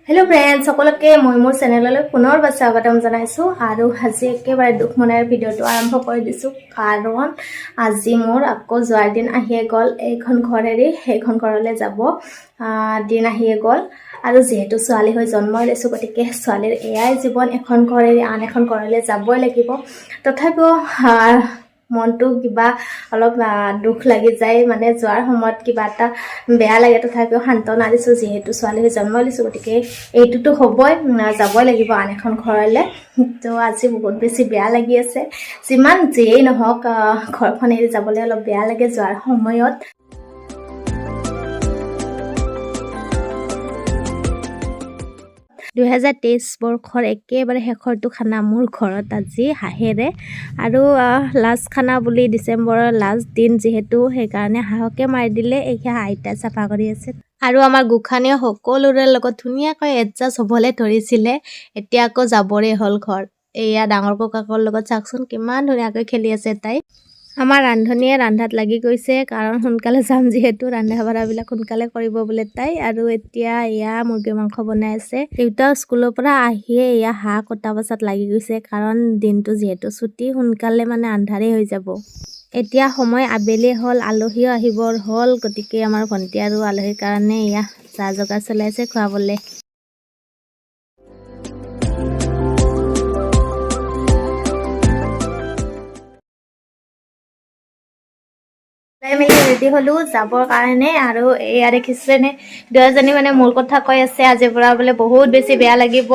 hello friends सकलोके মই মোৰ চেনেললৈ পুনৰ স্বাগতম জনাইছো আৰু আজি একেবাৰে দুখ মনৰ ভিডিওটো আৰম্ভ কৰি দিছো কাৰণ আজি মোৰ আকৌ যোৱাৰ দিন আহিয়ে গল এইখন ঘৰেৰে সেইখন ঘৰলৈ যাব দিন আহিয়ে গল আৰু যেহেতু ছোৱালী হৈ জন্ম লৈছো গতিকে ছোৱালীৰ এয়াই জীৱন এখন ঘৰেৰে আন এখন ঘৰলৈ যাবই লাগিব তথাপিও মনটো কিবা অলপ দুখ লাগি যায় মানে যোৱাৰ সময়ত কিবা এটা বেয়া লাগে তথাপিও শান্তনা দিছো যেহেতু ছোৱালী হৈ জন্ম লৈছো গতিকে এইটোতো হ'বই যাবই লাগিব আন এখন ঘৰলৈ তো আজি বহুত বেছি বেয়া লাগি আছে যিমান যেই নহওক ঘৰখন এৰি যাবলৈ অলপ বেয়া লাগে যোৱাৰ সময়ত 2023 বৰ্ষৰ একেবাৰে শেষৰটো খানা মোৰ ঘৰত আজি হাঁহেৰে আৰু লাষ্ট খানা বুলি ডিসেম্বৰৰ লাষ্ট দিন যেহেতু সেইকাৰণে হাঁহকে মাৰি দিলে এইয়া আইতা চাফা কৰি আছে আৰু আমাৰ গুখানীয়ে সকলোৰে লগত ধুনীয়াকৈ এডজাষ্ট হ'বলৈ ধৰিছিলে এতিয়া আকৌ যাবৰে হ'ল ঘৰ এয়া ডাঙৰ ককাকৰ লগত চাকচোন কিমান ধুনীয়াকৈ খেলি আছে তাই আমাৰ ৰান্ধনীয়ে ৰান্ধাত লাগি গৈছে কাৰণ সোনকালে যাম যেহেতু ৰান্ধা বাঢ়াবিলাক সোনকালে কৰিব বোলে তাই আৰু এতিয়া এয়া মুৰ্গী মাংস বনাই আছে দেউতা স্কুলৰ পৰা আহিয়ে এয়া হাঁহ কটা বছাত লাগি গৈছে কাৰণ দিনটো যেহেতু ছুটি সোনকালে মানে আন্ধাৰে হৈ যাব এতিয়া সময় আবেলি হ'ল আলহীও আহিবৰ হ'ল গতিকে আমাৰ ভণ্টি আৰু আলহীৰ কাৰণে এয়া যা যোগাৰ চলাইছে খোৱাবলৈ ৰেডি হলো যাবৰ কাৰণে আৰু এয়া দেখিছেনে দুজনী মানে মোৰ কথা কৈ আছে আজিৰ পৰা বোলে বহুত বেছি বেয়া লাগিব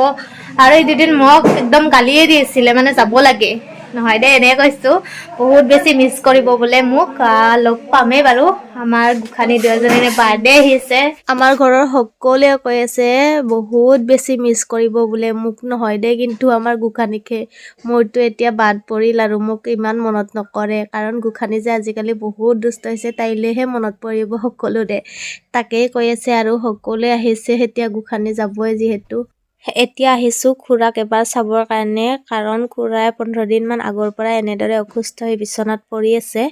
আৰু এই দুদিন মোক একদম গালিয়ে দিছিলে মানে যাব লাগে নহয় দে এনে কৈছো বহুত বেছি মিস কৰিব বোলে মোক লগ পামে বাৰু আমাৰ গুখানী দুজনীৰ বাৰ্থডে আহিছে আমাৰ ঘৰৰ সকলোৱে কৈ আছে বহুত বেছি মিস কৰিব বোলে মোক নহয় দে কিন্তু আমাৰ গুখানীকে মোৰটো এতিয়া বাদ পৰিল আৰু মোক ইমান মনত নকৰে কাৰণ গুখানী যে আজিকালি বহুত দুষ্ট হৈছে তাইলেহে মনত পৰিব সকলোৰে তাকেই কৈ আছে আৰু সকলোৱে আহিছে এতিয়া গুখানী যাবই যেহেতু এতিয়া আহিছো খুৰাক এবাৰ চাবৰ কাৰণে কাৰণ খুৰাই 15 দিন মান আগৰ পৰা এনেদৰে অসুস্থ হৈ বিছনাত পৰি আছে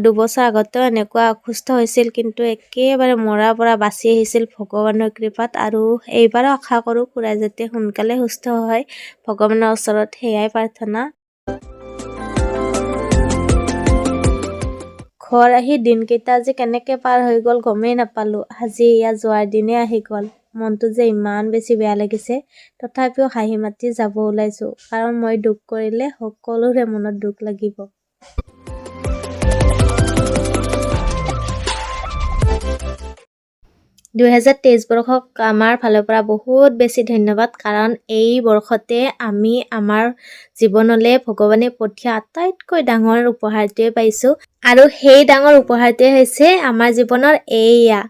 2 বছৰ আগতে এনেকুৱা অসুস্থ হৈছিল কিন্তু একেবাৰে মৰাৰ পৰা বাচি আহিছিল ভগৱানৰ কৃপাত আৰু এইবাৰ আশা কৰো খুৰাই যাতে সোনকালে সুস্থ হয় ভগৱানৰ ওচৰত হেয়াই প্ৰাৰ্থনা ঘৰ আহি দিনকেইটা আজি কেনেকৈ পাৰ হৈ গ'ল গমেই নাপালো আজি ইয়া যোৱাৰ দিনে আহি গ'ল মনটো যে ইমান বেছি বেয়া লাগিছে তথাপিও হাঁহি মাতি যাব ওলাইছো কাৰণ মই দুখ কৰিলে সকলোৰে মনত দুখ লাগিব 2023 বৰ্ষক আমাৰ ফালৰ পৰা বহুত বেছি ধন্যবাদ কাৰণ এই বৰ্ষতে আমি আমাৰ জীৱনলৈ ভগৱানে পঠিয়া আটাইতকৈ ডাঙৰ উপহাৰটোৱে পাইছো আৰু সেই ডাঙৰ উপহাৰটোৱে হৈছে আমাৰ জীৱনৰ এইয়া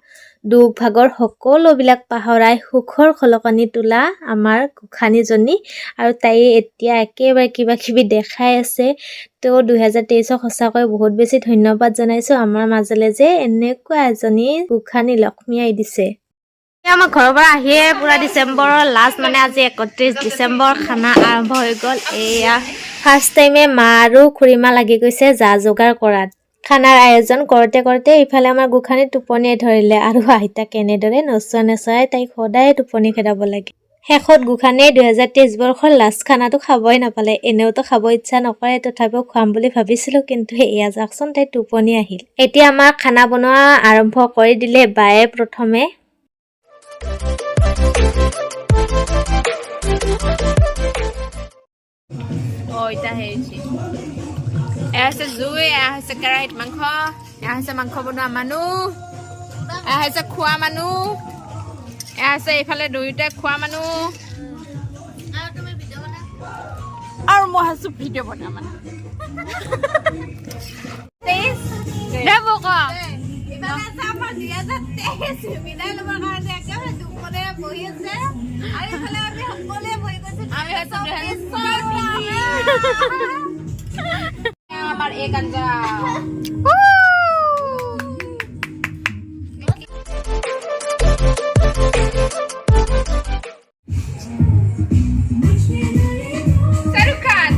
দুখ ভাগৰ সকলোবিলাক পাহৰাই সুখৰ খলকনি তোলা আমাৰ গুখানীজনী আৰু তাই এতিয়া একেবাৰে কিবা কিবি দেখাই আছে তো 2023ক সঁচাকৈ বহুত বেছি ধন্যবাদ জনাইছো আমাৰ মাজলৈ যে এনেকুৱা এজনী গুখানী লক্ষ্মী আই দিছে আমাৰ ঘৰৰ পৰা আহিয়ে পুৰা ডিসেম্বৰৰ লাষ্ট মানে আজি 31 ডিসেম্বৰ খানা আৰম্ভ হৈ গ'ল এয়া ফাৰ্ষ্ট টাইমে মা আৰু খুৰীমা লাগি গৈছে যা যোগাৰ কৰাত খানাৰ আয়োজন কৰতে কৰতে ইফালে আমাৰ গুখানী টোপনিয়ে ধৰিলে আৰু আইতা কেনেদৰে নচুৱাই তাইক সদায় টোপনি খেদাব লাগে শেষত গুখানীয়ে 2023 বৰ্ষৰ লাষ্ট খানাটো খাবই নাপালে এনেওতো খাব ইচ্ছা নকৰে তথাপিও খুৱাম বুলি ভাবিছিলো কিন্তু এয়া যাকচোন তাই টোপনি আহিল এতিয়া আমাৰ খানা বনোৱা আৰম্ভ কৰি দিলে বায়ে প্ৰথমে ওইটা হেইছি এসে জুই এসে কেৰাহীত মাংস এসে মাংস বনোৱা মানুহ এসে খোৱা মানুহ এসে ইফালে দুইটা খোৱা মানুহ আৰু মই হাসু ভিডিঅ' বনোৱা মানুহ তেজ দেবো ক ইফালে চাপা দিয়া তেজ বিদায় লবৰ কাৰণে একেবাৰে দুপৰে বহি আছে আৰু ইফালে আমি সকলোৱে বহি গৈছে আমি হাসু আমাৰ এক আঞ্জা শাহৰুখ খান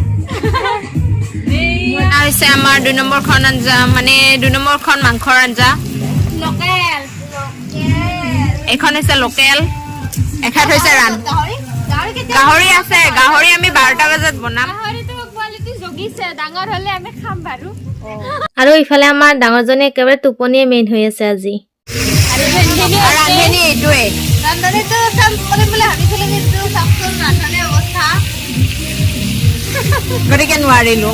আছে আমাৰ 2 নম্বৰ খন আঞ্জা মানে 2 নম্বৰ খন মাংসৰ আঞ্জা লোকেল এখন আছে লোকেল এখাত হৈছে ৰান গাহৰি আছে গাহৰি আমি 12টা বজাত বনাম আৰু ইফালে আমাৰ ডাঙৰজনী একেবাৰে টোপনিয়ে মেইন হৈ আছে আজি ৰান্ধনী এইটোৱে গতিকে নোৱাৰিলো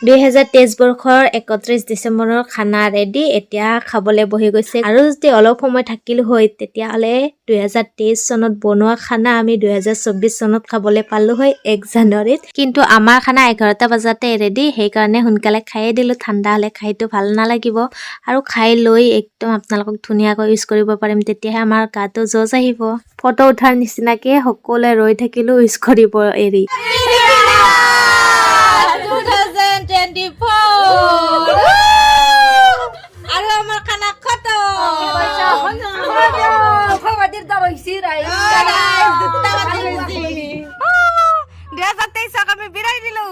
2023 বৰ্ষৰ 31 ডিচেম্বৰৰ খানা ৰেডি এতিয়া খাবলৈ বহি গৈছে আৰু যদি অলপ সময় থাকিলো হয় তেতিয়াহ'লে 2023 চনত বনোৱা খানা আমি 2024 চনত খাবলৈ পালো হয় 1 জানুৱাৰীত কিন্তু আমাৰ খানা 11টা বজাতে ৰেডি সেইকাৰণে সোনকালে খাইয়ে দিলো ঠাণ্ডা হ'লে খাইটো ভাল নালাগিব আৰু খাই লৈ একদম আপোনালোকক ধুনীয়াকৈ ইউজ কৰিব পাৰিম তেতিয়াহে আমাৰ গাটো জজ আহিব ফটো উঠাৰ নিচিনাকে সকলোৱে ৰৈ থাকিলো ইউজ কৰিব এৰি আৰু আমাৰ খানা খতম 2023 আমি বিদায় দিলো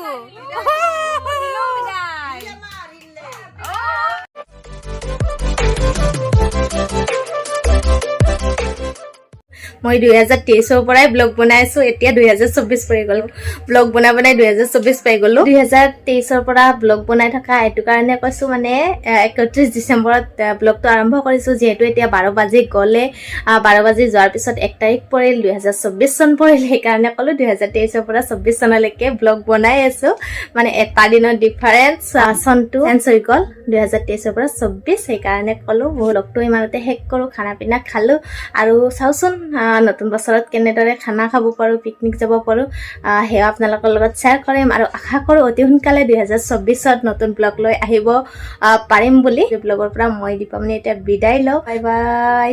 মই 2023 পৰাই ব্লগ বনাইছো এতিয়া 2024 পৰি গ'ল ব্লগ বনাই 2024 পাই গ'লো 2023 পৰা ব্লগ বনাই থকা এটো কাৰণে কৈছো মানে 31 ডিচেম্বৰত ব্লগটো আৰম্ভ কৰিছো যেহেতু এতিয়া 12 বাজি গ'লে 12 বাজি যোৱাৰ পিছত 1 তাৰিখ পৰিল 2024 চন পৰিল সেই কাৰণে ক'লো 2023 পৰা 24 চনলৈকে ব্লগ বনাই আছো মানে এটা দিনৰ ডিফাৰেন্স চনটো চেঞ্জ হৈ গ'ল 2023 পৰা 24 সেই কাৰণে ক'লো ব্লগটো ইমানতে শেষ কৰো খানা পিনা খালো আৰু চাওচোন নতুন বছৰত কেনেদৰে খানা খাব পাৰো পিকনিক যাব পাৰো হেয়া আপোনালোকৰ লগত শ্বেয়াৰ কৰিম আৰু আশা কৰো অতি সোনকালে 2024ত নতুন ব্লগ লৈ আহিব পাৰিম বুলি ব্লগৰ পৰা মই দীপামণি এতিয়া বিদায় লওঁ বাই বাই